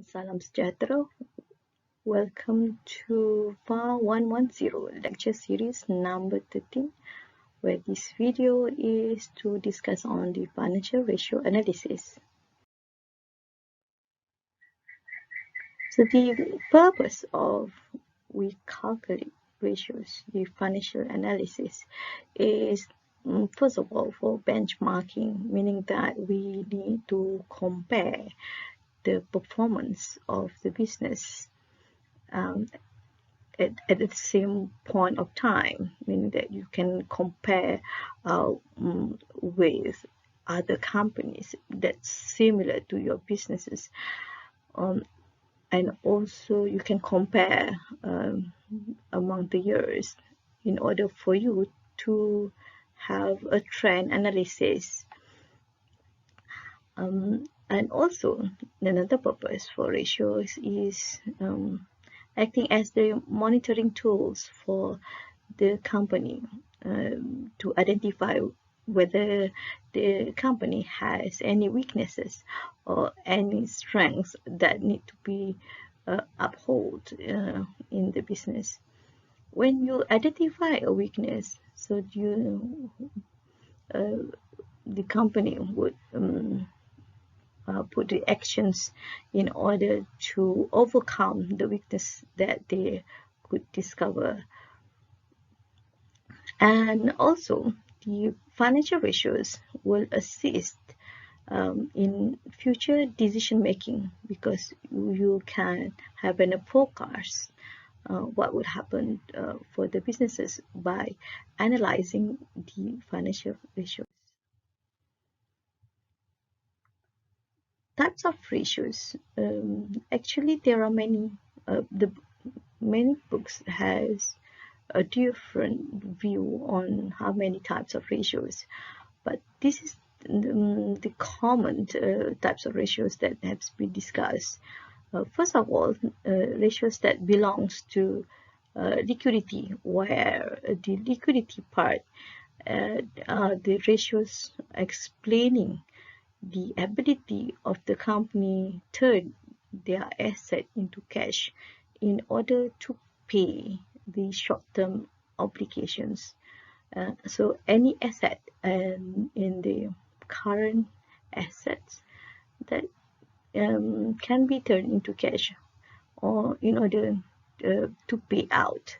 Salam sejahtera. Welcome to FAR110 lecture series number 13, where this video is to discuss on the financial ratio analysis. So the purpose of we calculate ratios, the financial analysis, is first of all for benchmarking, meaning that we need to compare the performance of the business at the same point of time, meaning that you can compare with other companies that's similar to your businesses, and also you can compare among the years in order for you to have a trend analysis. And also another purpose for ratios is acting as the monitoring tools for the company to identify whether the company has any weaknesses or any strengths that need to be upheld in the business. When you identify a weakness, so the company would put the actions in order to overcome the weakness that they could discover. And also the financial ratios will assist in future decision making, because you can have a forecast what would happen for the businesses by analyzing the financial ratios. Types of ratios. Actually, there are many. Many books has a different view on how many types of ratios, but this is the common types of ratios that have been discussed. First of all, ratios that belongs to liquidity, where the liquidity part are the ratios explaining the ability of the company turn their asset into cash in order to pay the short-term obligations. So any asset in the current assets that can be turned into cash, or in order to pay out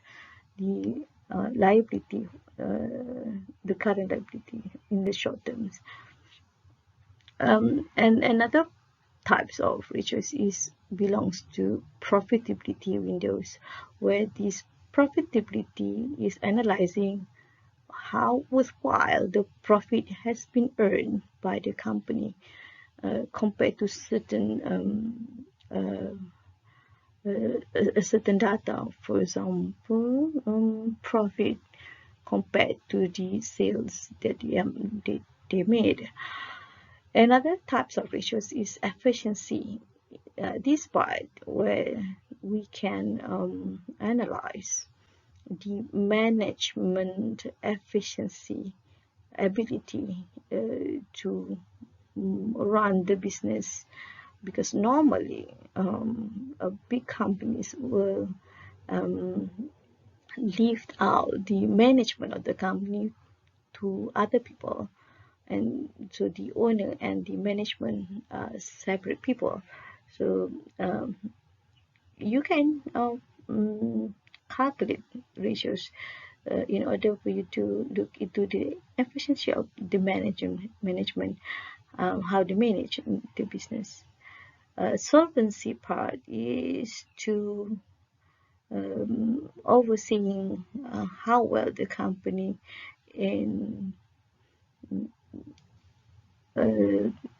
the liability, the current liability in the short terms. And another types of ratios belongs to profitability windows, where this profitability is analyzing how worthwhile the profit has been earned by the company compared to certain certain data. For example, profit compared to the sales that they made. Another types of ratios is efficiency. This part where we can analyze the management efficiency, ability to run the business, because normally big companies will lift out the management of the company to other people, and so the owner and the management are separate people. So you can calculate ratios in order for you to look into the efficiency of the management, how they manage the business. Solvency part is to overseeing how well the company in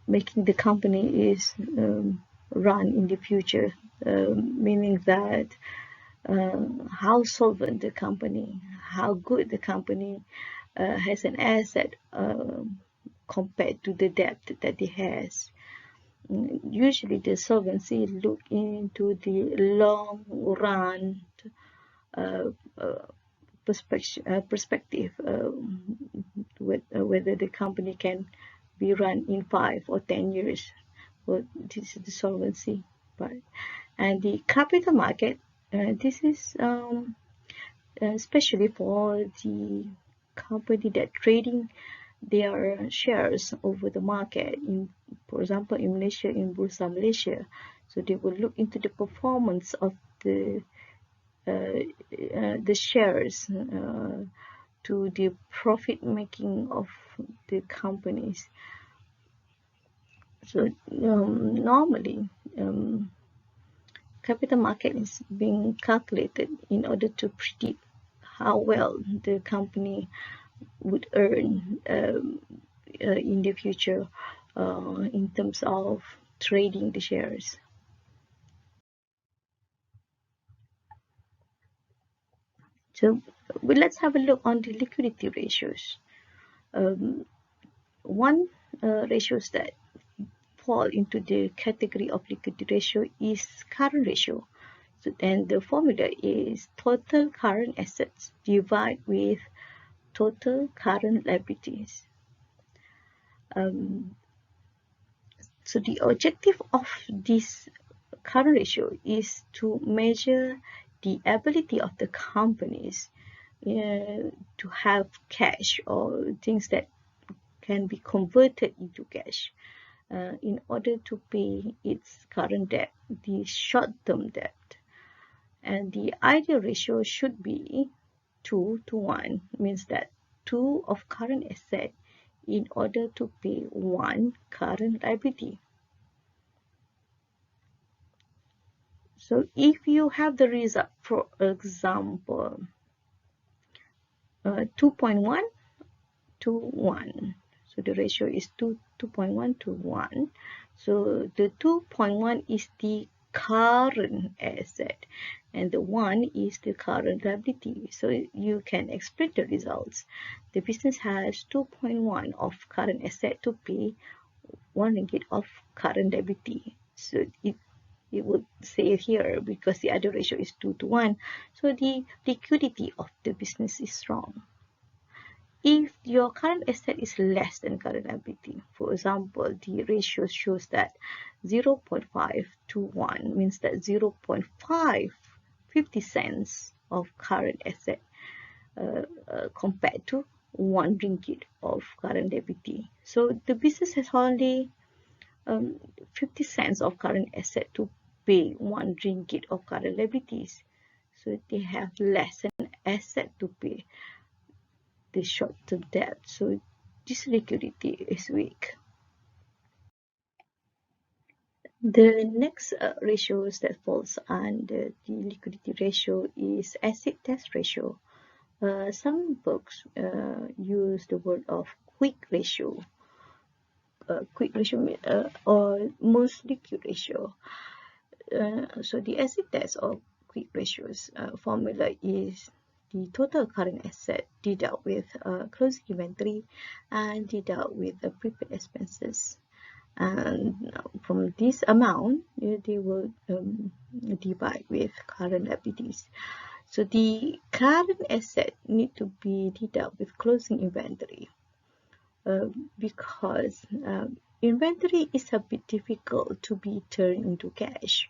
making the company is run in the future, meaning that how solvent the company, how good the company has an asset compared to the debt that it has. Usually the solvency look into the long run perspective, whether the company can be run in 5 or 10 years. Well, this is the solvency Right. And the capital market, this is especially for the company that trading their shares over the market, for example, in Malaysia, in Bursa Malaysia. So they will look into the performance of the shares to the profit making of the companies. So normally, capital market is being calculated in order to predict how well the company would earn in the future in terms of trading the shares. So let's have a look on the liquidity ratios. One ratios that fall into the category of liquidity ratio is current ratio. So then the formula is total current assets divided with total current liabilities. So the objective of this current ratio is to measure the ability of the companies to have cash or things that can be converted into cash in order to pay its current debt, the short-term debt. And the ideal ratio should be 2 to 1, means that 2 of current asset in order to pay 1 current liability. So if you have the result, for example, 2.1 to 1, so the ratio is 2.1 to 1. So the 2.1 is the current asset and the 1 is the current liability. So you can explain the results. The business has 2.1 of current asset to pay 1 ringgit of current liability. So it would say here, because the other ratio is 2 to 1, so the liquidity of the business is strong. If your current asset is less than current liability, for example, the ratio shows that 0.5 to 1 means that 0.5 50 cents of current asset compared to 1 ringgit of current liability. So the business has only 50 cents of current asset to pay 1 ringgit of current liabilities. So they have less than asset to pay the short-term debt. So this liquidity is weak. The next ratios that falls under the liquidity ratio is acid test ratio. Some books use the word of quick ratio. Quick ratio or most liquid ratio. So the acid test or quick ratios formula is the total current asset deduct with closing inventory and deduct with the prepaid expenses. And from this amount, they will divide with current liabilities. So the current asset need to be deduct with closing inventory because inventory is a bit difficult to be turned into cash.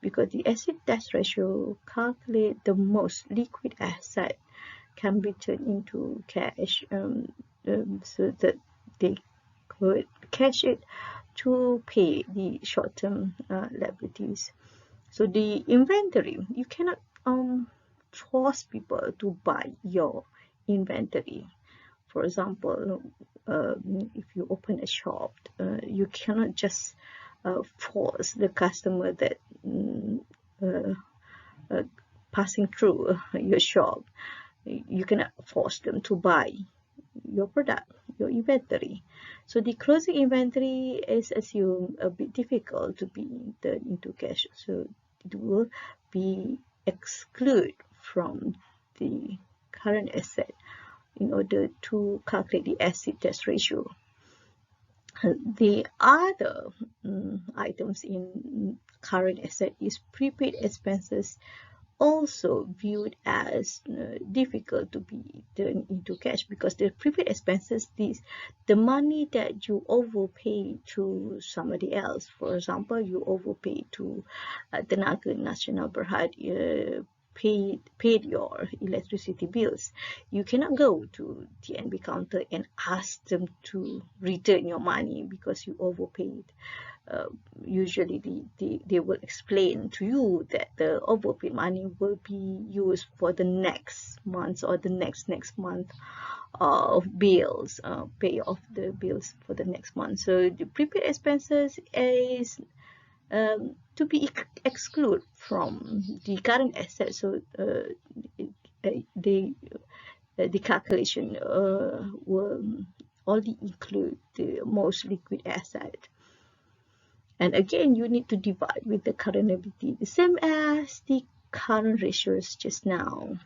Because the acid test ratio calculate the most liquid asset can be turned into cash so that they could cash it to pay the short-term liabilities. So the inventory, you cannot force people to buy your inventory. For example, if you open a shop, you cannot just force the customer that passing through your shop. You cannot force them to buy your product, your inventory. So the closing inventory is assumed a bit difficult to be turned into cash. So it will be excluded from the current asset in order to calculate the acid test ratio. The other items in current asset is prepaid expenses also viewed as difficult to be turned into cash, because the prepaid expenses, the money that you overpay to somebody else. For example, you overpay to Tenaga Nasional Berhad, paid your electricity bills. You cannot go to TNB counter and ask them to return your money because you overpaid. Usually they will explain to you that the overpaid money will be used for the next month or the next month of bills, pay off the bills for the next month. So the prepaid expenses is to be excluded from the current assets. So the calculation will only include the most liquid asset. And again, you need to divide with the current liability, the same as the current ratios just now.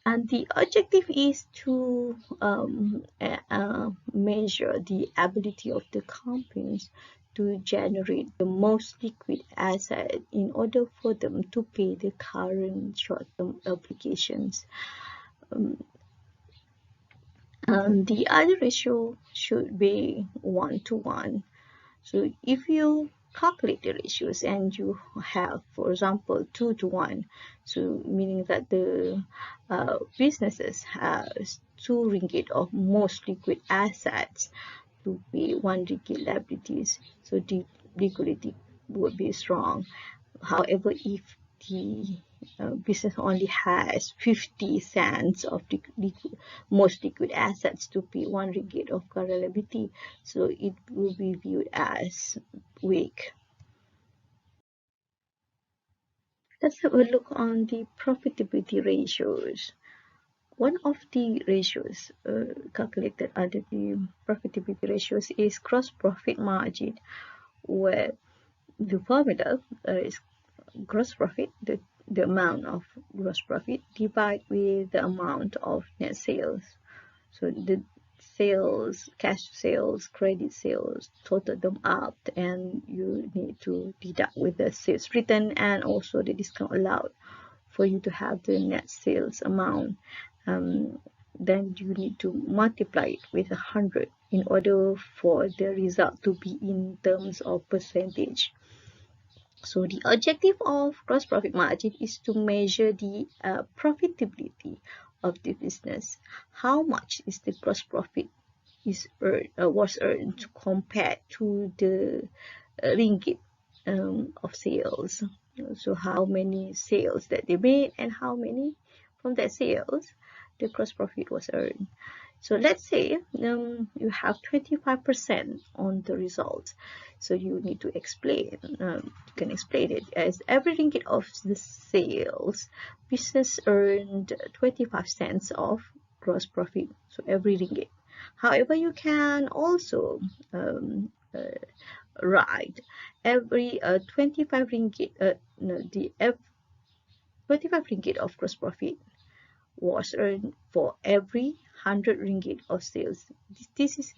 And the objective is to measure the ability of the companies to generate the most liquid asset in order for them to pay the current short-term obligations. And the other ratio should be 1:1. So if you calculate the ratios and you have, for example, 2:1, so meaning that the businesses has 2 ringgit of most liquid assets to pay 1 ringgit liabilities, so the liquidity would be strong. However, if the business only has 50 cents of the most liquid assets to pay 1 ringgit of current liability, so it will be viewed as weak. Let's have a look on the profitability ratios. One of the ratios calculated under the profitability ratios is gross profit margin, where the formula is gross profit, the amount of gross profit divided with the amount of net sales. So the sales, cash sales, credit sales, total them up, and you need to deduct with the sales written and also the discount allowed for you to have the net sales amount. Then you need to multiply it with 100 in order for the result to be in terms of percentage. So the objective of gross profit margin is to measure the profitability of the business. How much is the gross profit was earned compared to the ringgit of sales. So how many sales that they made and how many from that sales the gross profit was earned. So let's say you have 25% on the results. So you need to explain, you can explain it as every ringgit of the sales, business earned 25 cents of gross profit, so every ringgit. However, you can also write every 25 ringgit, 25 ringgit of gross profit was earned for every 100 ringgit of sales. This is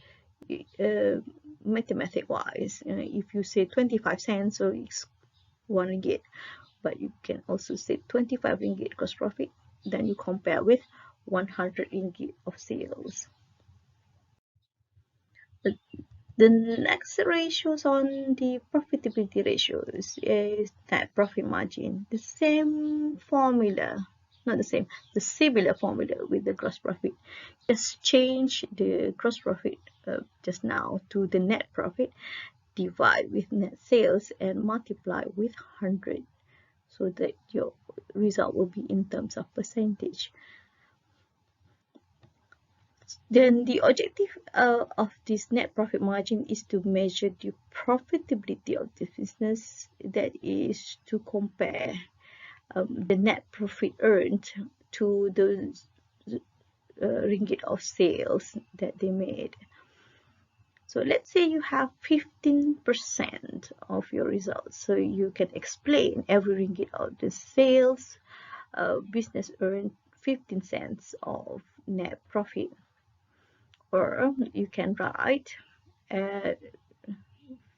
mathematic wise. If you say 25 cents, so it's 1 ringgit, but you can also say 25 ringgit gross profit, then you compare with 100 ringgit of sales. The next ratios on the profitability ratios is net profit margin. The same formula, not the same, the similar formula with the gross profit. Just change the gross profit just now to the net profit, divide with net sales and multiply with 100, so that your result will be in terms of percentage. Then the objective of this net profit margin is to measure the profitability of the business, that is to compare the net profit earned to the ringgit of sales that they made. So let's say you have 15% of your results. So you can explain every ringgit of the sales, business earned 15 cents of net profit. Or you can write 15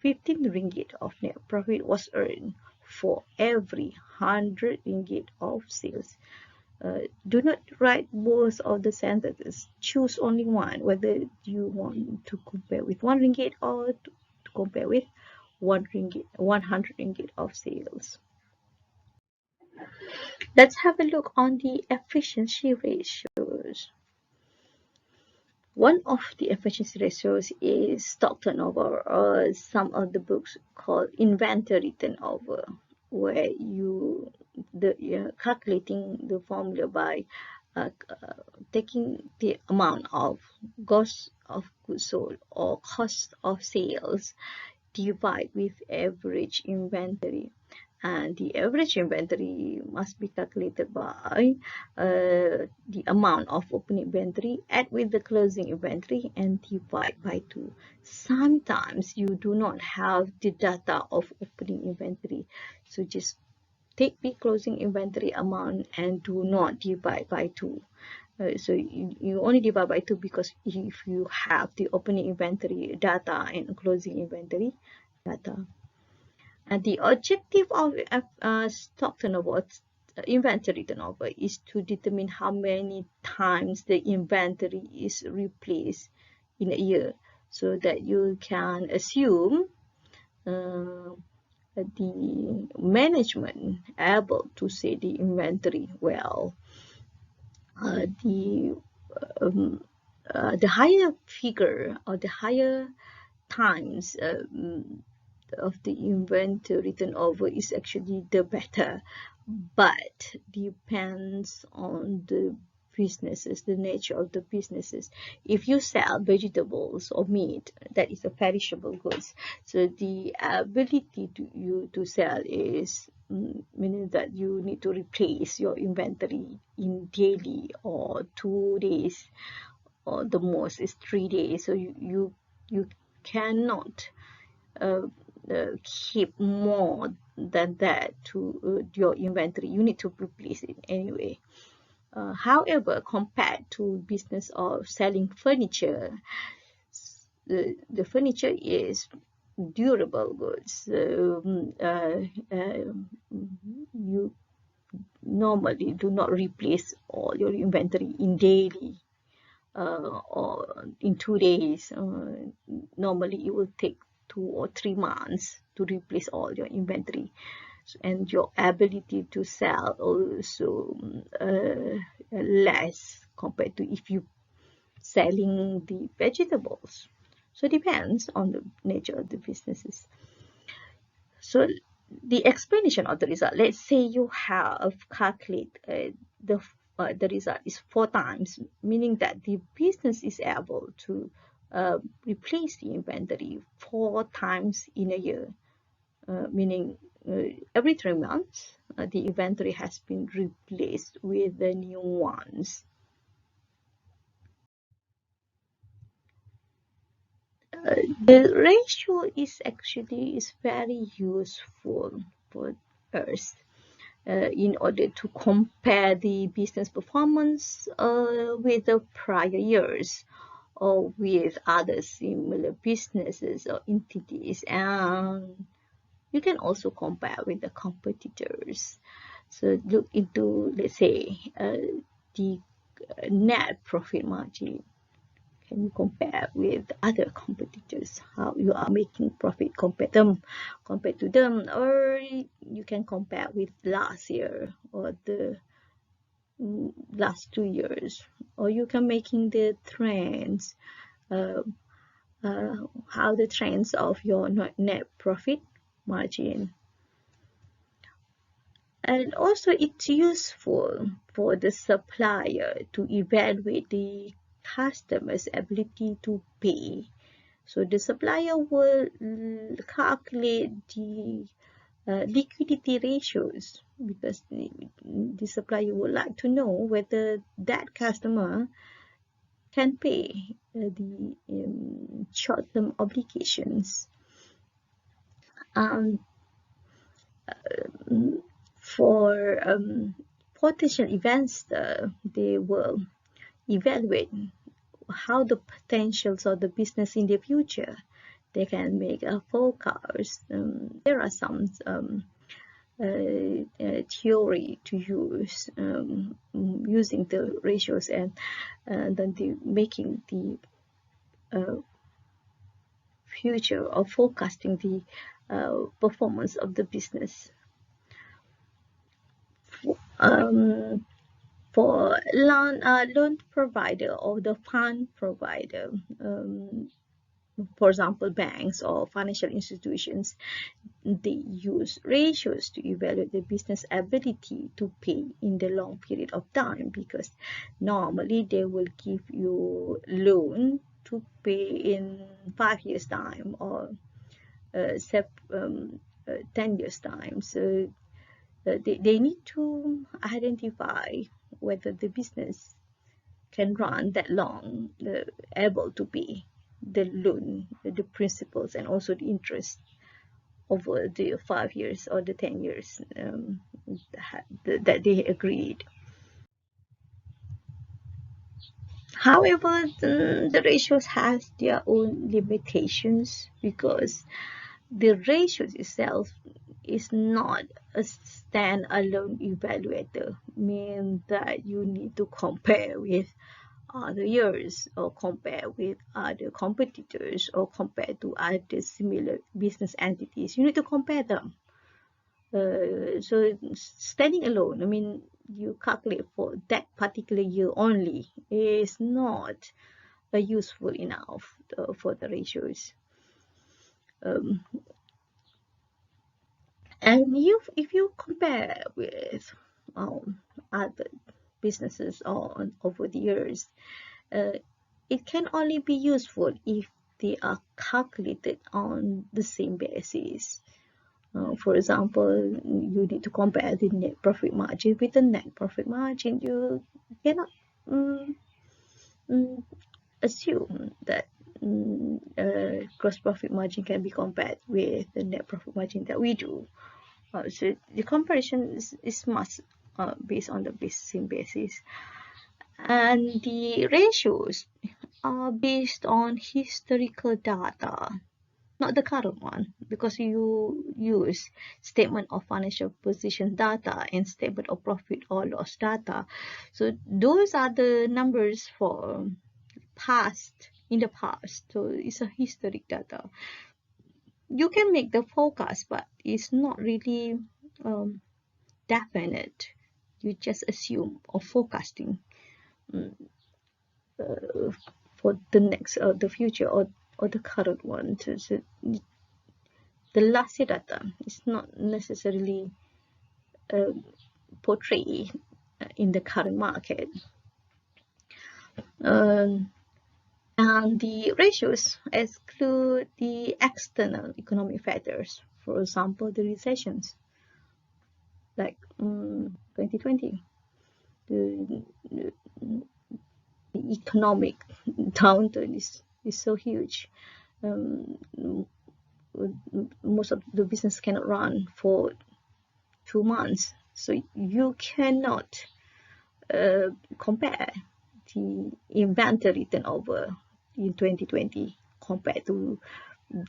ringgit of net profit was earned for every 100 ringgit of sales. Do not write both of the sentences. Choose only one, whether you want to compare with 1 ringgit or to compare with 100 ringgit of sales. Let's have a look on the efficiency ratios. One of the efficiency ratios is stock turnover, or some of the books call inventory turnover, where you're calculating the formula by taking the amount of cost of goods sold or cost of sales divide with average inventory. And the average inventory must be calculated by the amount of opening inventory, add with the closing inventory, and divide by 2. Sometimes you do not have the data of opening inventory, so just take the closing inventory amount and do not divide by 2. So you only divide by 2 because if you have the opening inventory data and closing inventory data. And the objective of stock turnover, inventory turnover, is to determine how many times the inventory is replaced in a year, so that you can assume the management able to say the inventory well. The higher figure or the higher times of the inventory turnover is actually the better, but depends on the businesses, the nature of the businesses. If you sell vegetables or meat, that is a perishable goods, so the ability to sell is meaning that you need to replace your inventory in daily or 2 days, or the most is 3 days. So you cannot keep more than that to your inventory. You need to replace it anyway. However, compared to business of selling furniture, the furniture is durable goods. You normally do not replace all your inventory in daily or in 2 days. Normally it will take 2 or 3 months to replace all your inventory, and your ability to sell also less compared to if you selling the vegetables. So it depends on the nature of the businesses. So the explanation of the result, let's say you have calculated the result is 4 times, meaning that the business is able to replace the inventory 4 times in a year, meaning every 3 months the inventory has been replaced with the new ones. The ratio is very useful for us in order to compare the business performance with the prior years or with other similar businesses or entities, and you can also compare with the competitors. So look into, let's say, the net profit margin. Can you compare with other competitors, how you are making profit compared to them, or you can compare with last year or the last 2 years, or you can making the trends, how the trends of your net profit margin. And also it's useful for the supplier to evaluate the customer's ability to pay. So the supplier will calculate the liquidity ratios, because the supplier would like to know whether that customer can pay the short-term obligations. For potential investor, they will evaluate how the potentials of the business in the future. They can make a forecast. There are some theory to use, using the ratios and then making the future or forecasting the performance of the business. For loan provider or the fund provider, for example, banks or financial institutions, they use ratios to evaluate the business ability to pay in the long period of time, because normally they will give you loan to pay in 5 years time or 10 years time. So they need to identify whether the business can run that long, able to pay the loan, the principals, and also the interest over the 5 years or the 10 years that they agreed. However, the ratios has their own limitations, because the ratios itself is not a stand-alone evaluator, means that you need to compare with other years or compare with other competitors or compare to other similar business entities. You need to compare them. So standing alone, I mean, you calculate for that particular year only, is not useful enough for the ratios. And if you compare with other businesses over the years, it can only be useful if they are calculated on the same basis. For example, you need to compare the net profit margin with the net profit margin. You cannot assume that gross profit margin can be compared with the net profit margin that we do. So the comparison is must based on the same basis. And the ratios are based on historical data, not the current one, because you use statement of financial position data and statement of profit or loss data. So those are the numbers for in the past. So it's a historic data. You can make the forecast, but it's not really definite. You just assume or forecasting for the next the future or the current one. So the last year data is not necessarily portrayed in the current market. And the ratios exclude the external economic factors, for example, the recessions, like 2020. The economic downturn is so huge. Most of the business cannot run for 2 months, so you cannot compare the inventory turnover in 2020 compared to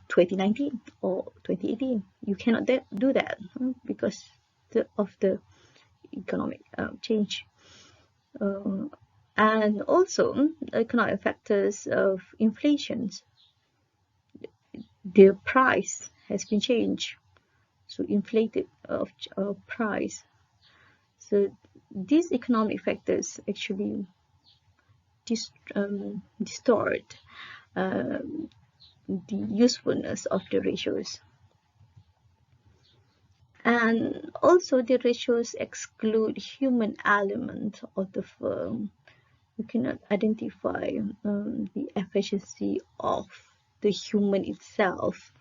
2019 or 2018. You cannot do that because of the economic change. And also economic factors of inflation. The price has been changed, so inflated of price. So these economic factors actually distort the usefulness of the ratios. And also the ratios exclude human element of the firm. You cannot identify the efficiency of the human itself.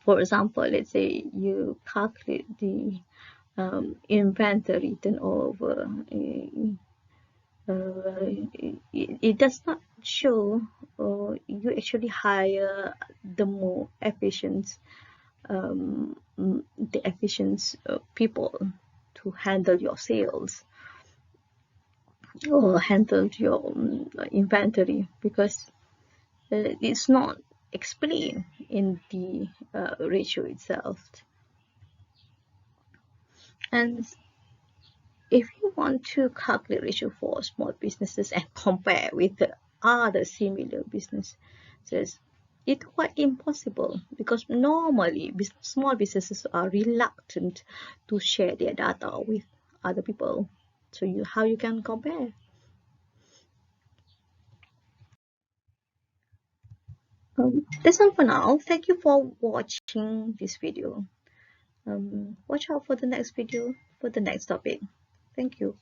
For example, let's say you calculate the inventory turnover. It does not show you actually hire the more efficient people to handle your sales or handle your inventory, because it's not explained in the ratio itself. And if you want to calculate ratio for small businesses and compare with the other similar businesses, it's quite impossible because normally small businesses are reluctant to share their data with other people. So how you can compare? That's all for now. Thank you for watching this video. Watch out for the next video for the next topic. Thank you.